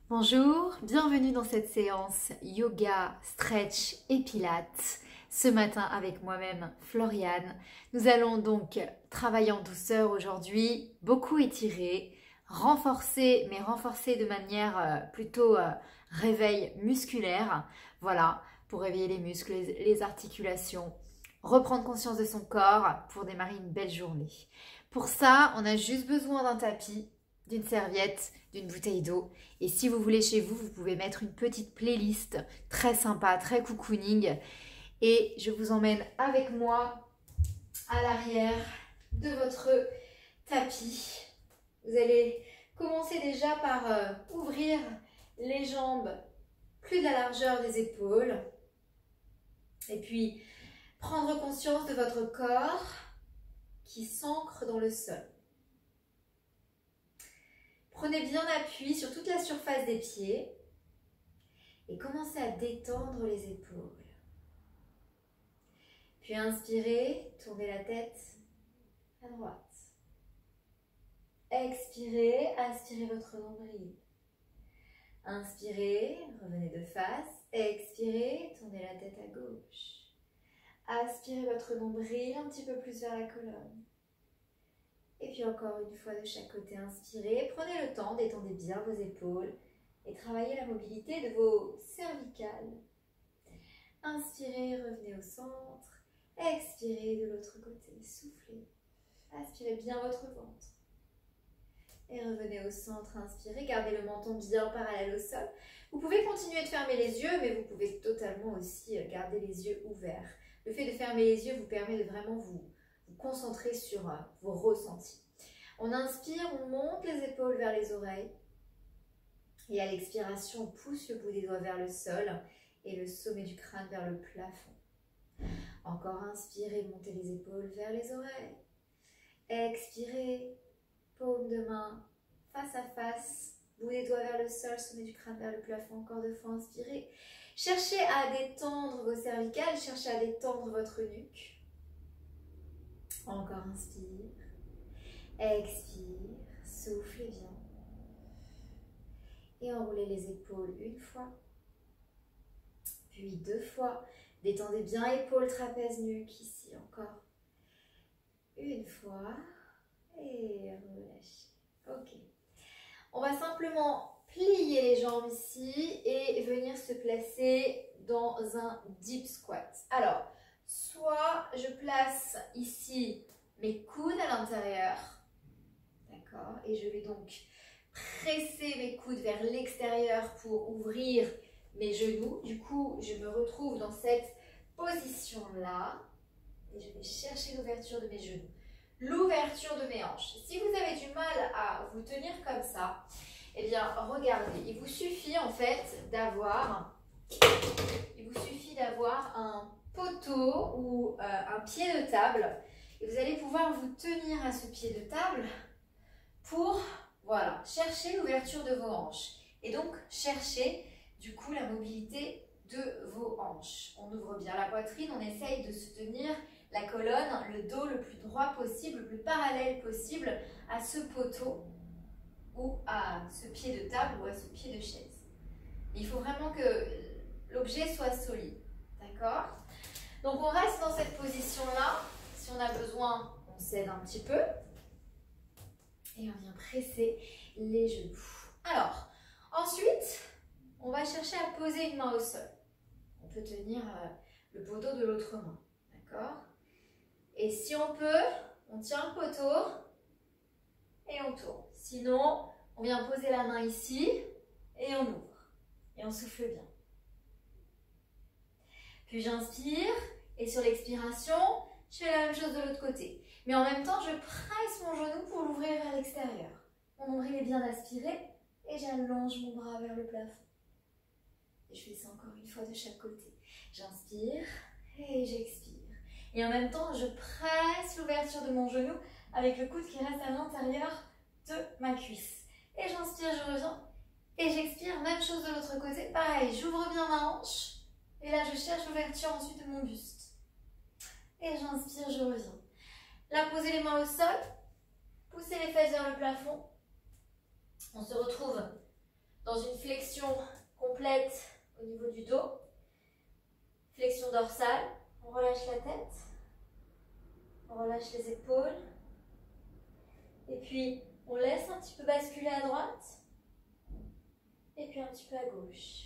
Bonjour, bienvenue dans cette séance yoga, stretch et pilates. Ce matin avec moi-même Floriane. Nous allons donc travailler en douceur aujourd'hui, beaucoup étirer, renforcer, mais renforcer de manière plutôt réveil musculaire. Voilà, pour réveiller les muscles, les articulations, reprendre conscience de son corps pour démarrer une belle journée. Pour ça, on a juste besoin d'un tapis, d'une serviette, d'une bouteille d'eau. Et si vous voulez chez vous, vous pouvez mettre une petite playlist très sympa, très cocooning. Et je vous emmène avec moi à l'arrière de votre tapis. Vous allez commencer déjà par ouvrir les jambes plus de la largeur des épaules. Et puis prendre conscience de votre corps qui s'ancre dans le sol. Prenez bien appui sur toute la surface des pieds et commencez à détendre les épaules. Puis inspirez, tournez la tête à droite. Expirez, aspirez votre nombril. Inspirez, revenez de face. Expirez, tournez la tête à gauche. Aspirez votre nombril un petit peu plus vers la colonne. Et puis encore une fois de chaque côté, inspirez. Prenez le temps, détendez bien vos épaules et travaillez la mobilité de vos cervicales. Inspirez, revenez au centre. Expirez de l'autre côté, soufflez. Aspirez bien votre ventre. Et revenez au centre, inspirez. Gardez le menton bien parallèle au sol. Vous pouvez continuer de fermer les yeux, mais vous pouvez totalement aussi garder les yeux ouverts. Le fait de fermer les yeux vous permet de vraiment vous concentrer sur vos ressentis. On inspire, on monte les épaules vers les oreilles. Et à l'expiration, on pousse le bout des doigts vers le sol et le sommet du crâne vers le plafond. Encore inspirez, montez les épaules vers les oreilles. Expirez, paume de main face à face, bout des doigts vers le sol, sommet du crâne vers le plafond. Encore deux fois, inspirez. Cherchez à détendre vos cervicales, cherchez à détendre votre nuque. Encore inspire, expire, soufflez bien. Et enroulez les épaules une fois, puis deux fois. Détendez bien épaules, trapèze, nuque, ici encore. Une fois, et relâchez. Ok. On va simplement plier les jambes ici et venir se placer dans un deep squat. Alors, soit je place ici mes coudes à l'intérieur, d'accord, et je vais donc presser mes coudes vers l'extérieur pour ouvrir mes genoux. Du coup, je me retrouve dans cette position-là et je vais chercher l'ouverture de mes genoux, l'ouverture de mes hanches. Si vous avez du mal à vous tenir comme ça, eh bien, regardez, il vous suffit en fait d'avoir un poteau ou un pied de table et vous allez pouvoir vous tenir à ce pied de table pour, voilà, chercher l'ouverture de vos hanches et donc chercher du coup la mobilité de vos hanches. On ouvre bien la poitrine, on essaye de se tenir la colonne, le dos le plus droit possible, le plus parallèle possible à ce poteau ou à ce pied de table ou à ce pied de chaise. Il faut vraiment que l'objet soit solide, d'accord? Donc on reste dans cette position-là. Si on a besoin, on cède un petit peu. Et on vient presser les genoux. Alors, ensuite, on va chercher à poser une main au sol. On peut tenir le poteau de l'autre main, d'accord? Et si on peut, on tient le poteau et on tourne. Sinon, on vient poser la main ici et on ouvre. Et on souffle bien. Puis j'inspire et sur l'expiration, je fais la même chose de l'autre côté. Mais en même temps, je presse mon genou pour l'ouvrir vers l'extérieur. Mon nombril est bien aspiré et j'allonge mon bras vers le plafond. Et je fais ça encore une fois de chaque côté. J'inspire et j'expire. Et en même temps, je presse l'ouverture de mon genou avec le coude qui reste à l'intérieur de ma cuisse. Et j'inspire, je reviens. Et j'expire, même chose de l'autre côté. Pareil, j'ouvre bien ma hanche. Et là, je cherche l'ouverture ensuite de mon buste. Et j'inspire, je reviens. Là, posez les mains au sol. Poussez les fesses vers le plafond. On se retrouve dans une flexion complète au niveau du dos. Flexion dorsale. On relâche la tête. On relâche les épaules. Et puis, on laisse un petit peu basculer à droite. Et puis un petit peu à gauche.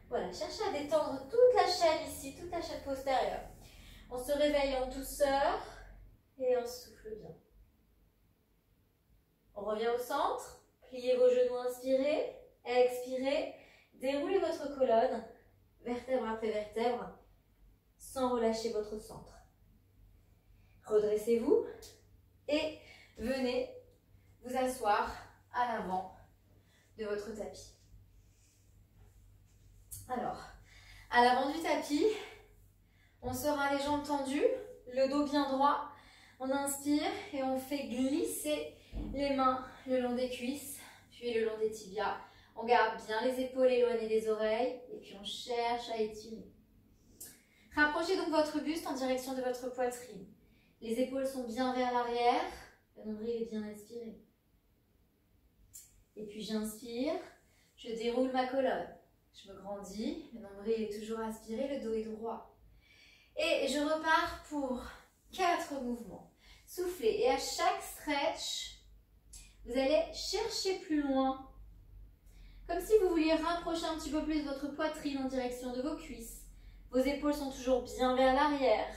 Voilà, cherchez à détendre toute la chaîne ici, toute la chaîne postérieure. On se réveille en douceur et on souffle bien. On revient au centre. Pliez vos genoux, inspirez, expirez. Déroulez votre colonne, vertèbre après vertèbre, sans relâcher votre centre. Redressez-vous et venez vous asseoir à l'avant de votre tapis. Alors, à l'avant du tapis, on sera les jambes tendues, le dos bien droit. On inspire et on fait glisser les mains le long des cuisses, puis le long des tibias. On garde bien les épaules éloignées des oreilles et puis on cherche à étirer. Rapprochez donc votre buste en direction de votre poitrine. Les épaules sont bien vers l'arrière, le nombril est bien aspiré. Et puis j'inspire, je déroule ma colonne. Je me grandis, le nombril est toujours aspiré, le dos est droit. Et je repars pour 4 mouvements. Soufflez et à chaque stretch, vous allez chercher plus loin. Comme si vous vouliez rapprocher un petit peu plus votre poitrine en direction de vos cuisses. Vos épaules sont toujours bien vers l'arrière.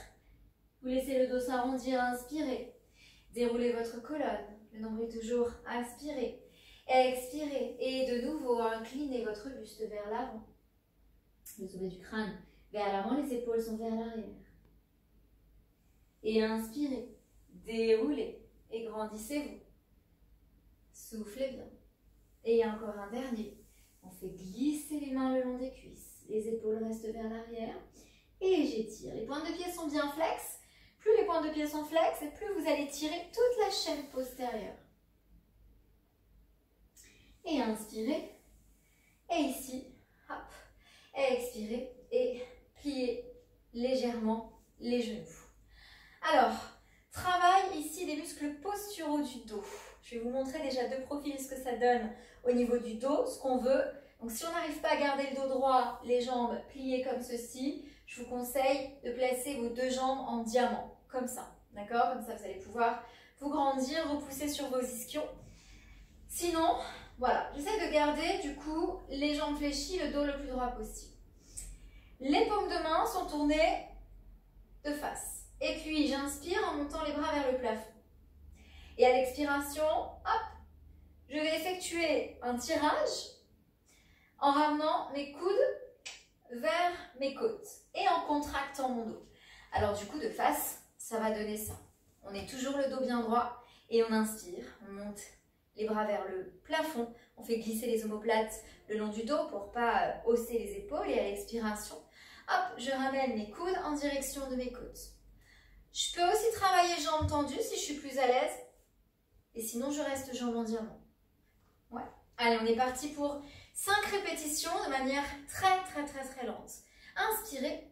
Vous laissez le dos s'arrondir, inspirez. Déroulez votre colonne, le nombril toujours aspiré. Expirez et de nouveau inclinez votre buste vers l'avant. Le sommet du crâne vers l'avant, les épaules sont vers l'arrière. Et inspirez, déroulez et grandissez-vous. Soufflez bien. Et encore un dernier. On fait glisser les mains le long des cuisses. Les épaules restent vers l'arrière. Et j'étire. Les pointes de pied sont bien flex. Plus les pointes de pied sont flex, et plus vous allez tirer toute la chaîne postérieure. Et inspirez. Et ici, hop. Expirez et pliez légèrement les genoux. Alors, travail ici des muscles posturaux du dos. Je vais vous montrer déjà de profil ce que ça donne au niveau du dos, ce qu'on veut. Donc si on n'arrive pas à garder le dos droit, les jambes pliées comme ceci, je vous conseille de placer vos 2 jambes en diamant, comme ça. D'accord? Comme ça, vous allez pouvoir vous grandir, repousser sur vos ischions. Sinon, voilà, j'essaie de garder du coup les jambes fléchies, le dos le plus droit possible. Les paumes de main sont tournées de face. Et puis j'inspire en montant les bras vers le plafond. Et à l'expiration, hop, je vais effectuer un tirage en ramenant mes coudes vers mes côtes et en contractant mon dos. Alors du coup de face, ça va donner ça. On est toujours le dos bien droit et on inspire, on monte les bras vers le plafond, on fait glisser les omoplates le long du dos pour ne pas hausser les épaules et à l'expiration, hop, je ramène mes coudes en direction de mes côtes. Je peux aussi travailler jambes tendues si je suis plus à l'aise. Et sinon, je reste jambes en diamant. Ouais. Allez, on est parti pour 5 répétitions de manière très lente. Inspirez.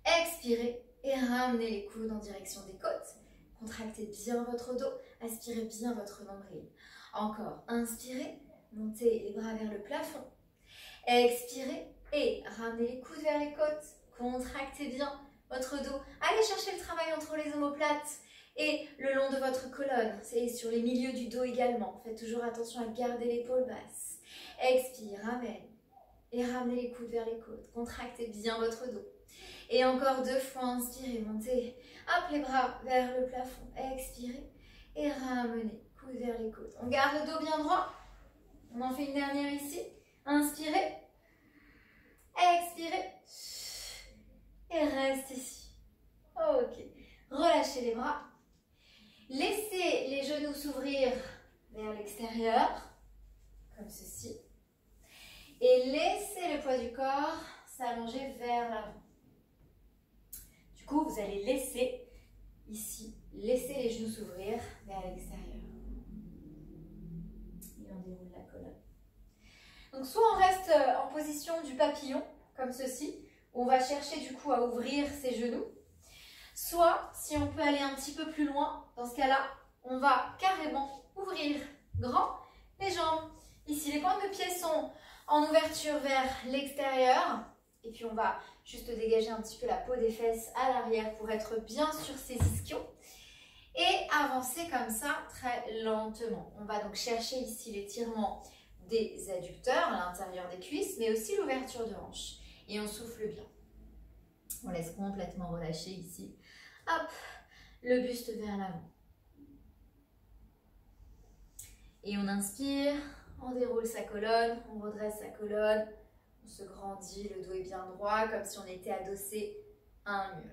Expirez. Et ramenez les coudes en direction des côtes. Contractez bien votre dos. Aspirez bien votre nombril. Encore. Inspirez. Montez les bras vers le plafond. Expirez. Et ramenez les coudes vers les côtes. Contractez bien votre dos. Allez chercher le travail entre les omoplates et le long de votre colonne. C'est sur les milieux du dos également. Faites toujours attention à garder l'épaule basse. Expire, ramène. Et ramenez les coudes vers les côtes. Contractez bien votre dos. Et encore 2 fois, inspirez, montez. Hop, les bras vers le plafond. Expirez. Et ramenez, coudes vers les côtes. On garde le dos bien droit. On en fait une dernière ici. Inspirez. Expirez. Et reste ici. Ok. Relâchez les bras. Laissez les genoux s'ouvrir vers l'extérieur, comme ceci. Et laissez le poids du corps s'allonger vers l'avant. Du coup, vous allez laisser ici, laissez les genoux s'ouvrir vers l'extérieur. Et on déroule la colonne. Donc, soit on reste en position du papillon, comme ceci, où on va chercher du coup à ouvrir ses genoux. Soit, si on peut aller un petit peu plus loin, dans ce cas-là, on va carrément ouvrir grand les jambes ici en ouverture vers l'extérieur. Et puis on va juste dégager un petit peu la peau des fesses à l'arrière pour être bien sur ses ischios. Et avancer comme ça très lentement. On va donc chercher ici l'étirement des adducteurs à l'intérieur des cuisses, mais aussi l'ouverture de hanche. Et on souffle bien. On laisse complètement relâcher ici. Hop, le buste vers l'avant. Et on inspire, on déroule sa colonne, on redresse sa colonne, on se grandit, le dos est bien droit, comme si on était adossé à un mur.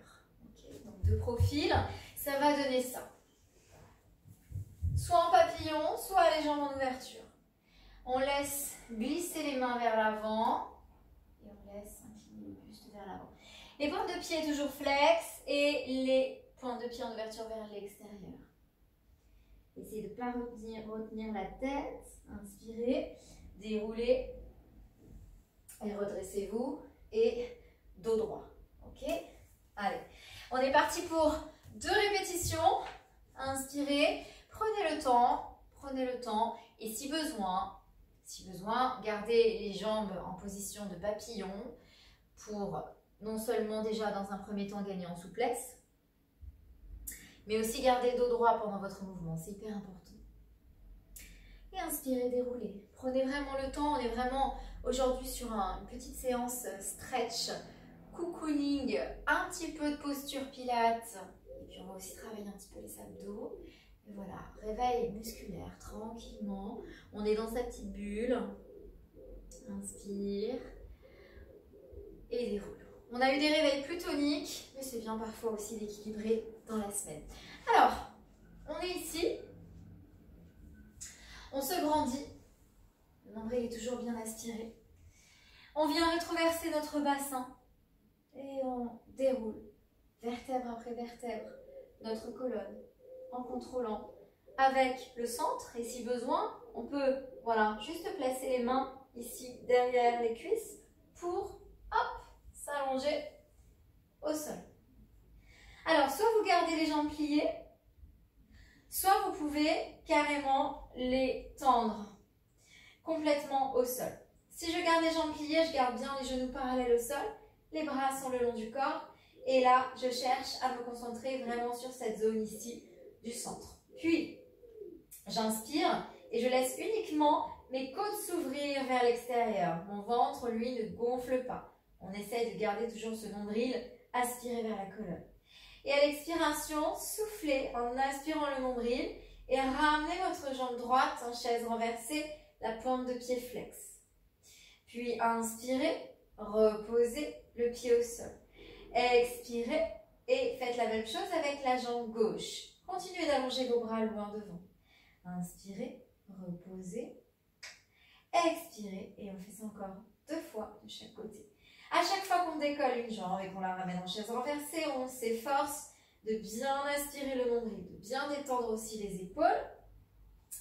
Okay, donc de profil, ça va donner ça. Soit en papillon, soit les jambes en ouverture. On laisse glisser les mains vers l'avant et on laisse incliner le buste vers l'avant. Les pointes de pied toujours flex et les pointes de pied en ouverture vers l'extérieur. Essayez de ne pas retenir la tête. Inspirez, déroulez et redressez-vous et dos droit. Ok? Allez, on est parti pour 2 répétitions. Inspirez, prenez le temps et si besoin, gardez les jambes en position de papillon pour non seulement déjà dans un premier temps gagner en souplesse, mais aussi garder le dos droit pendant votre mouvement, c'est hyper important. Et inspirez, déroulez. Prenez vraiment le temps, on est vraiment aujourd'hui sur une petite séance stretch, cocooning, un petit peu de posture pilates, et puis on va aussi travailler un petit peu les abdos. Et voilà, réveil musculaire, tranquillement, on est dans sa petite bulle. Inspire et déroule. On a eu des réveils plus toniques, mais c'est bien parfois aussi d'équilibrer dans la semaine. Alors, on est ici, on se grandit, le nombril est toujours bien aspiré. On vient rétroverser notre bassin et on déroule, vertèbre après vertèbre, notre colonne en contrôlant avec le centre. Et si besoin, on peut voilà, juste placer les mains ici derrière les cuisses pour hop, s'allonger au sol. Alors, soit vous gardez les jambes pliées, soit vous pouvez carrément les tendre complètement au sol. Si je garde les jambes pliées, je garde bien les genoux parallèles au sol, les bras sont le long du corps, et là, je cherche à me concentrer vraiment sur cette zone ici du centre. Puis, j'inspire et je laisse uniquement mes côtes s'ouvrir vers l'extérieur. Mon ventre, lui, ne gonfle pas. On essaye de garder toujours ce nombril aspiré vers la colonne. Et à l'expiration, soufflez en inspirant le nombril et ramenez votre jambe droite en chaise renversée, la pointe de pied flex. Puis inspirez, reposez le pied au sol. Expirez et faites la même chose avec la jambe gauche. Continuez d'allonger vos bras loin devant. Inspirez, reposez, expirez et on fait ça encore 2 fois de chaque côté. À chaque fois qu'on décolle une jambe et qu'on la ramène en chaise renversée, on s'efforce de bien aspirer le nombril, de bien détendre aussi les épaules.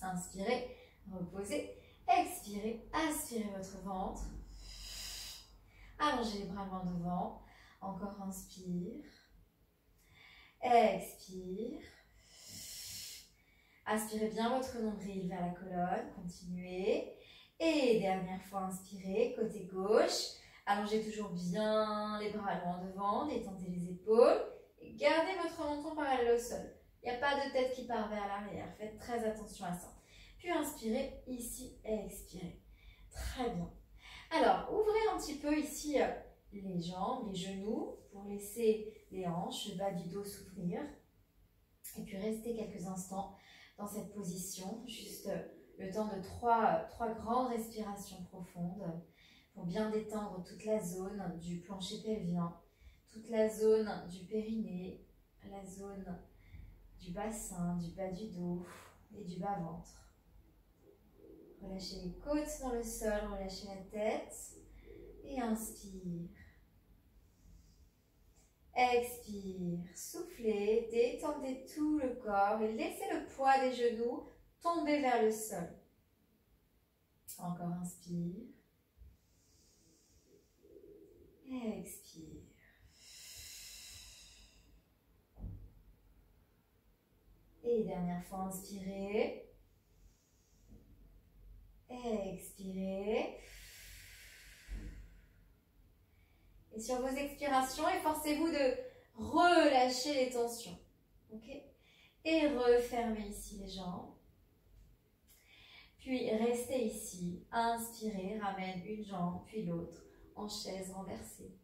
Inspirez, reposez, expirez, aspirez votre ventre. Allongez les bras loin devant. Encore inspire. Expire. Aspirez bien votre nombril vers la colonne. Continuez. Et dernière fois, inspirez, côté gauche. Allongez toujours bien les bras loin devant. Détendez les épaules. Et gardez votre menton parallèle au sol. Il n'y a pas de tête qui part vers l'arrière. Faites très attention à ça. Puis inspirez ici et expirez. Très bien. Alors, ouvrez un petit peu ici les jambes, les genoux pour laisser les hanches, le bas du dos s'ouvrir. Et puis restez quelques instants dans cette position, juste le temps de trois grandes respirations profondes pour bien détendre toute la zone du plancher pelvien, toute la zone du périnée, la zone du bassin, du bas du dos et du bas-ventre. Relâchez les côtes dans le sol, relâchez la tête et inspire. Expire, soufflez, détendez tout le corps et laissez le poids des genoux tomber vers le sol. Encore inspire. Expire. Et dernière fois, inspirez. Expirez. Et sur vos expirations, efforcez-vous de relâcher les tensions. Ok? Et refermez ici les jambes. Puis restez ici. Inspirez, ramène une jambe, puis l'autre en chaise renversée.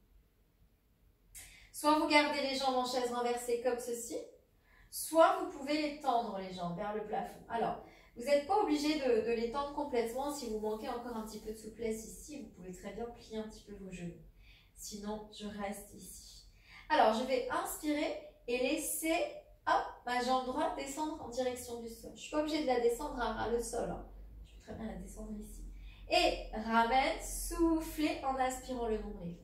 Soit vous gardez les jambes en chaise renversée comme ceci, soit vous pouvez les tendre les jambes vers le plafond. Alors, vous n'êtes pas obligé de les tendre complètement. Si vous manquez encore un petit peu de souplesse ici, vous pouvez très bien plier un petit peu vos genoux. Sinon, je reste ici. Alors, je vais inspirer et laisser ma jambe droite descendre en direction du sol. Je ne suis pas obligée de la descendre à le sol. Hein. Je peux très bien la descendre ici. Et ramène, soufflez en aspirant le nombril.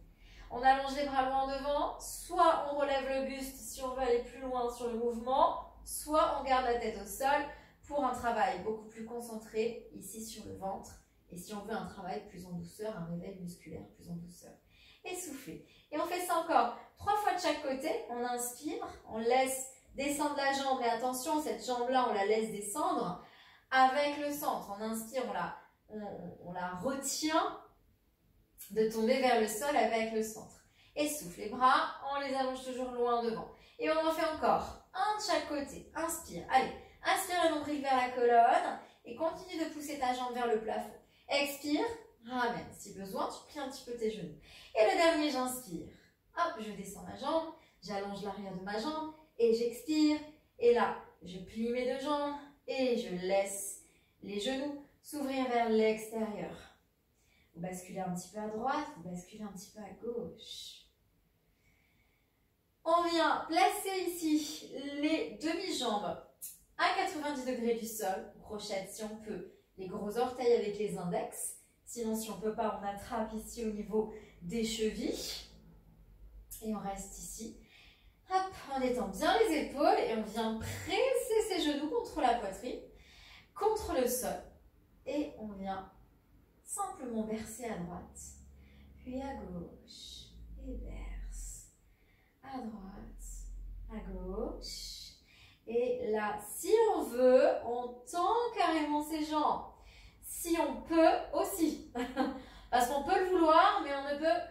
On allonge les bras loin devant, soit on relève le buste si on veut aller plus loin sur le mouvement, soit on garde la tête au sol pour un travail beaucoup plus concentré ici sur le ventre. Et si on veut un travail plus en douceur, un réveil musculaire plus en douceur. Et soufflez. Et on fait ça encore 3 fois de chaque côté. On inspire, on laisse descendre la jambe. Mais attention, cette jambe-là, on la laisse descendre avec le centre. On inspire, on la retient de tomber vers le sol avec le centre. Et souffle les bras, on les allonge toujours loin devant. Et on en fait encore un de chaque côté. Inspire, allez, inspire le nombril vers la colonne et continue de pousser ta jambe vers le plafond. Expire, ramène. Si besoin, tu plies un petit peu tes genoux. Et le dernier, j'inspire. Hop, je descends ma jambe, j'allonge l'arrière de ma jambe et j'expire. Et là, je plie mes deux jambes et je laisse les genoux s'ouvrir vers l'extérieur. Vous basculez un petit peu à droite, vous basculez un petit peu à gauche. On vient placer ici les demi-jambes à 90 degrés du sol. On crochette si on peut les gros orteils avec les index. Sinon, si on ne peut pas, on attrape ici au niveau des chevilles. Et on reste ici. Hop, on étend bien les épaules et on vient presser ses genoux contre la poitrine, contre le sol. Et on vient simplement bercer à droite, puis à gauche, et berce, à droite, à gauche. Et là, si on veut, on tend carrément ses jambes. Si on peut aussi, parce qu'on peut le vouloir, mais on ne peut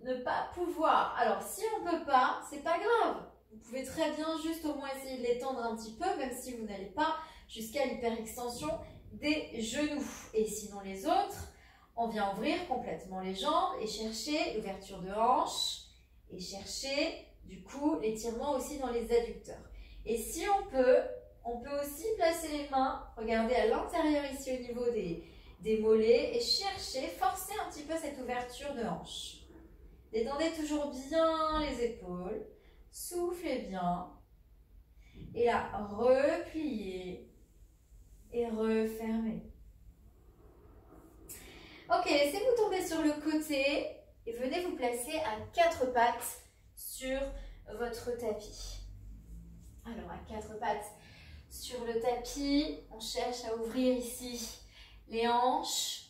ne pas pouvoir. Alors, si on ne peut pas, c'est pas grave. Vous pouvez très bien juste au moins essayer de les tendre un petit peu, même si vous n'allez pas jusqu'à l'hyperextension des genoux. Et sinon les autres, on vient ouvrir complètement les jambes et chercher l'ouverture de hanche et chercher du coup l'étirement aussi dans les adducteurs. Et si on peut aussi placer les mains, regardez à l'intérieur ici au niveau des mollets et chercher, forcer un petit peu cette ouverture de hanche. Détendez toujours bien les épaules, soufflez bien et là repliez et refermez. Ok, laissez-vous tomber sur le côté et venez vous placer à 4 pattes sur votre tapis. Alors, à 4 pattes sur le tapis, on cherche à ouvrir ici les hanches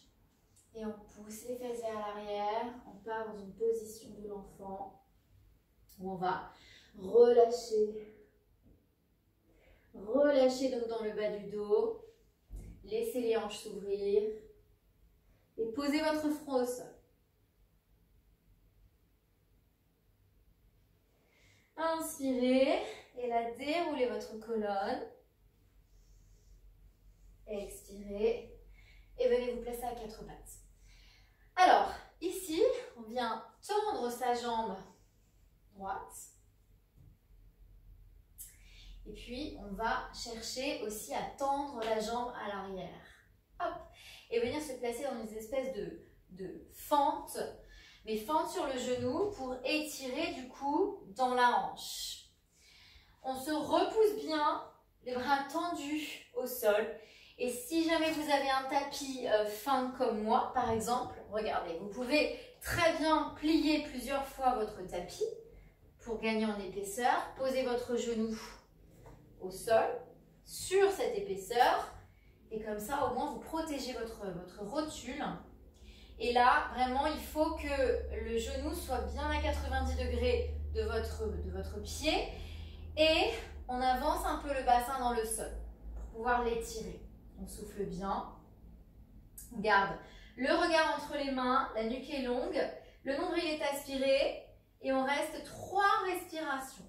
et on pousse les fesses vers l'arrière. On part dans une position de l'enfant où on va relâcher. Relâchez donc dans le bas du dos. Laissez les hanches s'ouvrir. Et posez votre front au sol. Inspirez et là déroulez votre colonne. Expirez et venez vous placer à 4 pattes. Alors, ici, on vient tendre sa jambe droite. Et puis, on va chercher aussi à tendre la jambe à l'arrière. Hop! Et venir se placer dans une espèce de fente, mais fente sur le genou pour étirer du coup dans la hanche. On se repousse bien, les bras tendus au sol. Et si jamais vous avez un tapis fin comme moi, par exemple, regardez, vous pouvez très bien plier plusieurs fois votre tapis pour gagner en épaisseur. Posez votre genou au sol, sur cette épaisseur. Et comme ça, au moins, vous protégez votre rotule. Et là, vraiment, il faut que le genou soit bien à 90 degrés de votre pied. Et on avance un peu le bassin dans le sol pour pouvoir l'étirer. On souffle bien. On garde le regard entre les mains, la nuque est longue. Le nombril est aspiré et on reste 3 respirations,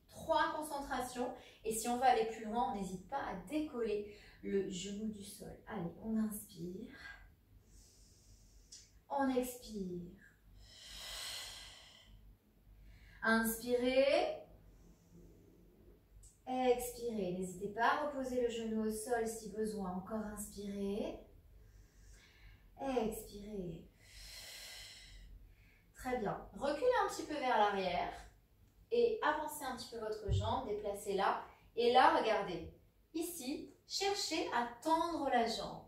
3 concentrations. Et si on veut aller plus loin, on n'hésite pas à décoller le genou du sol. Allez, on inspire. On expire. Inspirez. Expirez. N'hésitez pas à reposer le genou au sol si besoin. Encore inspirez. Expirez. Très bien. Reculez un petit peu vers l'arrière et avancez un petit peu votre jambe, déplacez-la. Et là, regardez, ici, cherchez à tendre la jambe.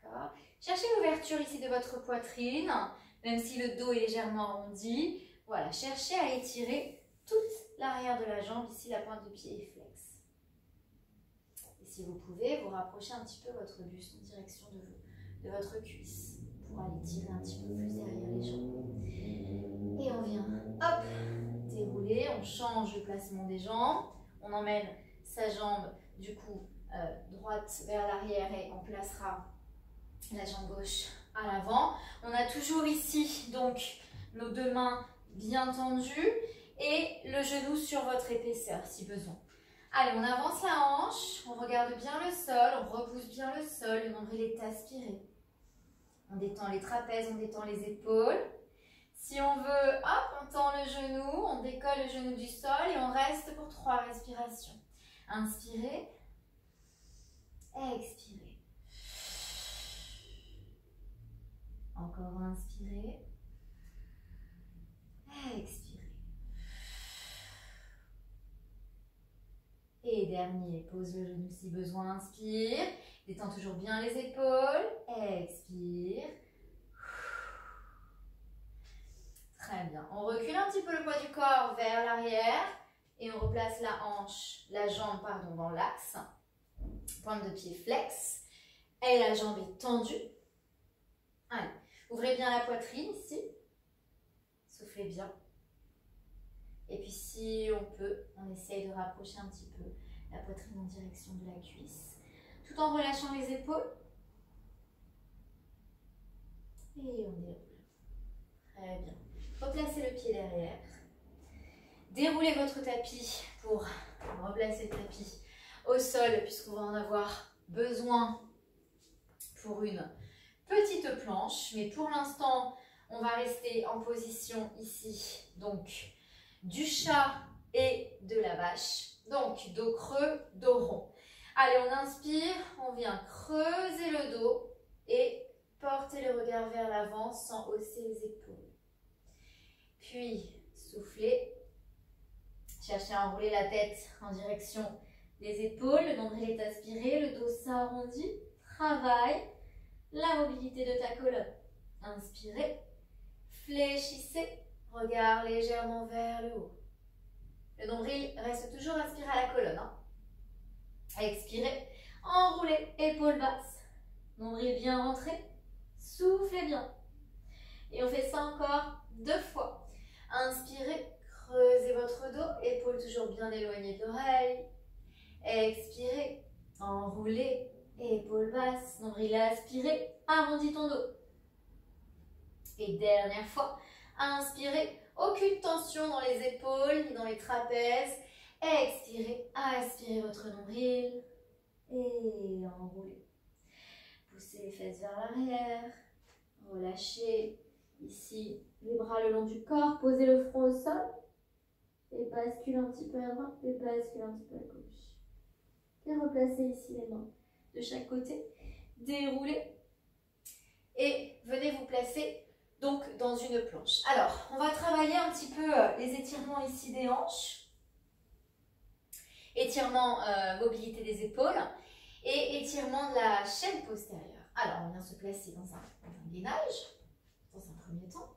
D'accord? Cherchez l'ouverture ici de votre poitrine, même si le dos est légèrement arrondi. Voilà, cherchez à étirer toute l'arrière de la jambe, ici la pointe de pied est flex. Et si vous pouvez, vous rapprochez un petit peu votre buste en direction de votre cuisse pour aller tirer un petit peu plus derrière les jambes. Et on vient, hop, dérouler, on change le placement des jambes, on emmène sa jambe du coup droite vers l'arrière et on placera la jambe gauche à l'avant. On a toujours ici donc nos 2 mains bien tendues et le genou sur votre épaisseur si besoin. Allez, on avance la hanche, on regarde bien le sol, on repousse bien le sol, le nombril est aspiré. On détend les trapèzes, on détend les épaules. Si on veut, hop, on tend le genou, on décolle le genou du sol et on reste pour 3 respirations. Inspirez, expirez. Encore inspirez, expirez. Et dernier, pose le genou si besoin, inspire. Détends toujours bien les épaules, expire. Très bien. On recule un petit peu le poids du corps vers l'arrière et on replace la hanche, la jambe, pardon, dans l'axe. Pointe de pied flex. Et la jambe est tendue. Allez, ouvrez bien la poitrine ici. Soufflez bien. Et puis si on peut, on essaye de rapprocher un petit peu la poitrine en direction de la cuisse. Tout en relâchant les épaules. Et on déroule. Très bien. Replacez le pied derrière. Déroulez votre tapis pour replacer le tapis au sol puisqu'on va en avoir besoin pour une petite planche. Mais pour l'instant, on va rester en position ici, donc du chat et de la vache. Donc dos creux, dos rond. Allez, on inspire, on vient creuser le dos et porter le regard vers l'avant sans hausser les épaules. Puis, soufflez. Cherchez à enrouler la tête en direction des épaules. Le nombril est aspiré, le dos s'arrondit. Travaille la mobilité de ta colonne. Inspirez. Fléchissez. Regard légèrement vers le haut. Le nombril reste toujours aspiré à la colonne. Expirez. Enroulez. Épaules basses. Nombril bien rentré. Soufflez bien. Et on fait ça encore 2 fois. Inspirez, creusez votre dos, épaules toujours bien éloignées de l'oreille. Expirez, enroulez, épaules basses, nombril aspiré, arrondis ton dos. Et dernière fois, inspirez, aucune tension dans les épaules ni dans les trapèzes. Expirez, aspirez votre nombril et enroulez. Poussez les fesses vers l'arrière, relâchez. Ici, les bras le long du corps, posez le front au sol et basculez un petit peu à droite et basculez un petit peu à gauche. Et replacez ici les mains de chaque côté, déroulez et venez vous placer donc dans une planche. Alors, on va travailler un petit peu les étirements ici des hanches, étirement mobilité des épaules et étirement de la chaîne postérieure. Alors, on vient se placer dans un gainage. Dans un premier temps.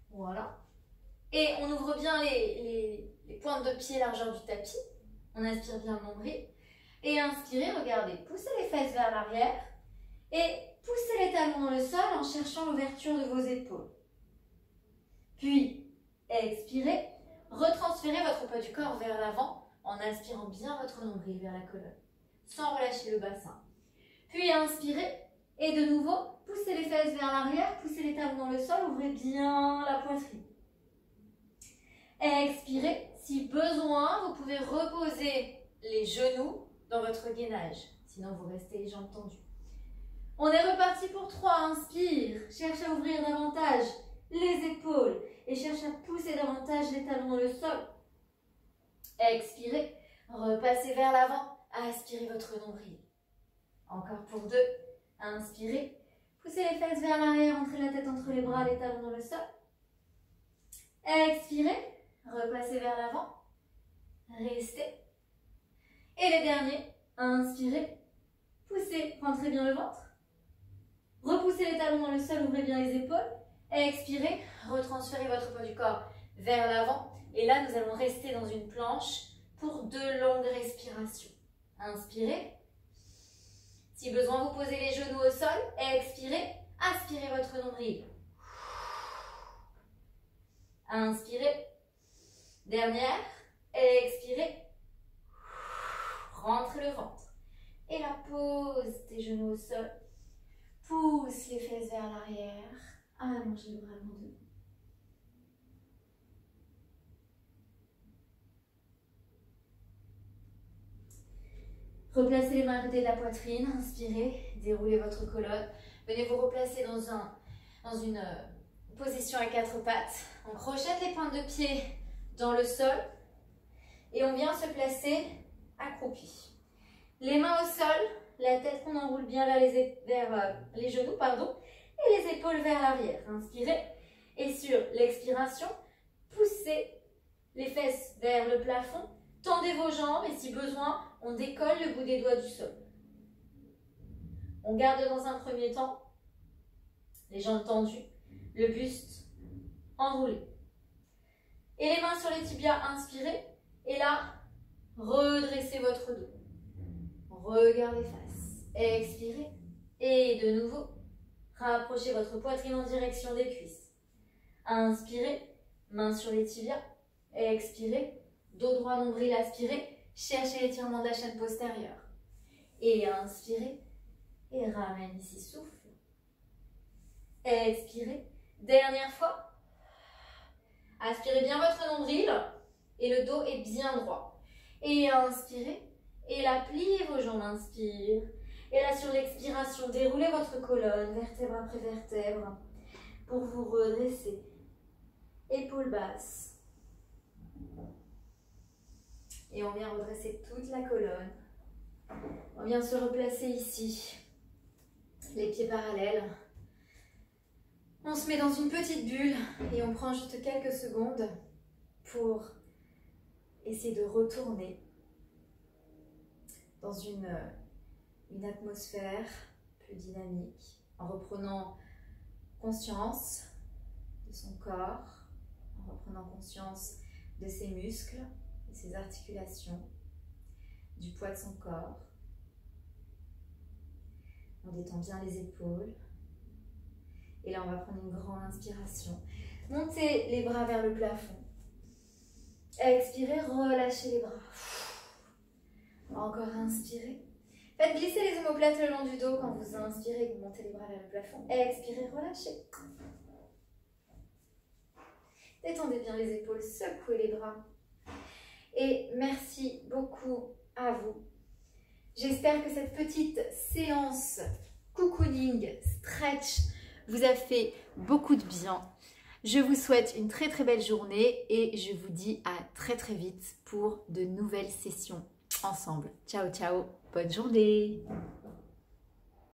Voilà. Et on ouvre bien les pointes de pied largeur du tapis. On inspire bien le nombril. Et inspirez, regardez, poussez les fesses vers l'arrière et poussez les talons dans le sol en cherchant l'ouverture de vos épaules. Puis, expirez, retransférez votre poids du corps vers l'avant en inspirant bien votre nombril vers la colonne, sans relâcher le bassin. Puis inspirez et de nouveau, poussez poussez les fesses vers l'arrière, poussez les talons dans le sol, ouvrez bien la poitrine. Expirez. Si besoin, vous pouvez reposer les genoux dans votre gainage. Sinon, vous restez les jambes tendues. On est reparti pour 3. Inspire. Cherche à ouvrir davantage les épaules et cherche à pousser davantage les talons dans le sol. Expirez. Repassez vers l'avant. Aspirez votre nombril. Encore pour 2. Inspirez. Poussez les fesses vers l'arrière, entrez la tête entre les bras, les talons dans le sol. Expirez. Repassez vers l'avant. Restez. Et les derniers. Inspirez. Poussez, rentrez bien le ventre. Repoussez les talons dans le sol, ouvrez bien les épaules. Expirez. Retransférez votre poids du corps vers l'avant. Et là, nous allons rester dans une planche pour 2 longues respirations. Inspirez. Si besoin, vous posez les genoux au sol. Expirez. Aspirez votre nombril. Inspirez. Dernière. Expirez. Rentrez le ventre. Et la pose des genoux au sol. Pousse les fesses vers l'arrière. Allongez le bras devant devant. Replacez les mains à côté de la poitrine. Inspirez. Déroulez votre colonne. Venez vous replacer dans une position à 4 pattes. On crochette les pointes de pied dans le sol. Et on vient se placer accroupi. Les mains au sol. La tête qu'on enroule bien vers les genoux, et les épaules vers l'arrière. Inspirez. Et sur l'expiration, poussez les fesses vers le plafond. Tendez vos jambes et si besoin, on décolle le bout des doigts du sol. On garde dans un premier temps les jambes tendues, le buste enroulé. Et les mains sur les tibias, inspirez. Et là, redressez votre dos. Regardez face. Expirez. Et de nouveau, rapprochez votre poitrine en direction des cuisses. Inspirez. Mains sur les tibias. Expirez. Dos droit, nombril, aspirez. Cherchez l'étirement de la chaîne postérieure. Et inspirez. Et ramène ici, souffle. Expirez. Dernière fois. Aspirez bien votre nombril. Et le dos est bien droit. Et inspirez. Et là, pliez vos jambes, inspire. Et là, sur l'expiration, déroulez votre colonne, vertèbre après vertèbre, pour vous redresser. Épaules basses. Et on vient redresser toute la colonne. On vient se replacer ici. Les pieds parallèles. On se met dans une petite bulle et on prend juste quelques secondes pour essayer de retourner dans une atmosphère plus dynamique, en reprenant conscience de son corps, en reprenant conscience de ses muscles, de ses articulations, du poids de son corps. On détend bien les épaules. Et là, on va prendre une grande inspiration. Montez les bras vers le plafond. Expirez, relâchez les bras. Encore inspirez. Faites glisser les omoplates le long du dos quand vous inspirez, vous montez les bras vers le plafond. Expirez, relâchez. Détendez bien les épaules, secouez les bras. Et merci beaucoup à vous. J'espère que cette petite séance cocooning, stretch, vous a fait beaucoup de bien. Je vous souhaite une très très belle journée et je vous dis à très très vite pour de nouvelles sessions ensemble. Ciao ciao, bonne journée.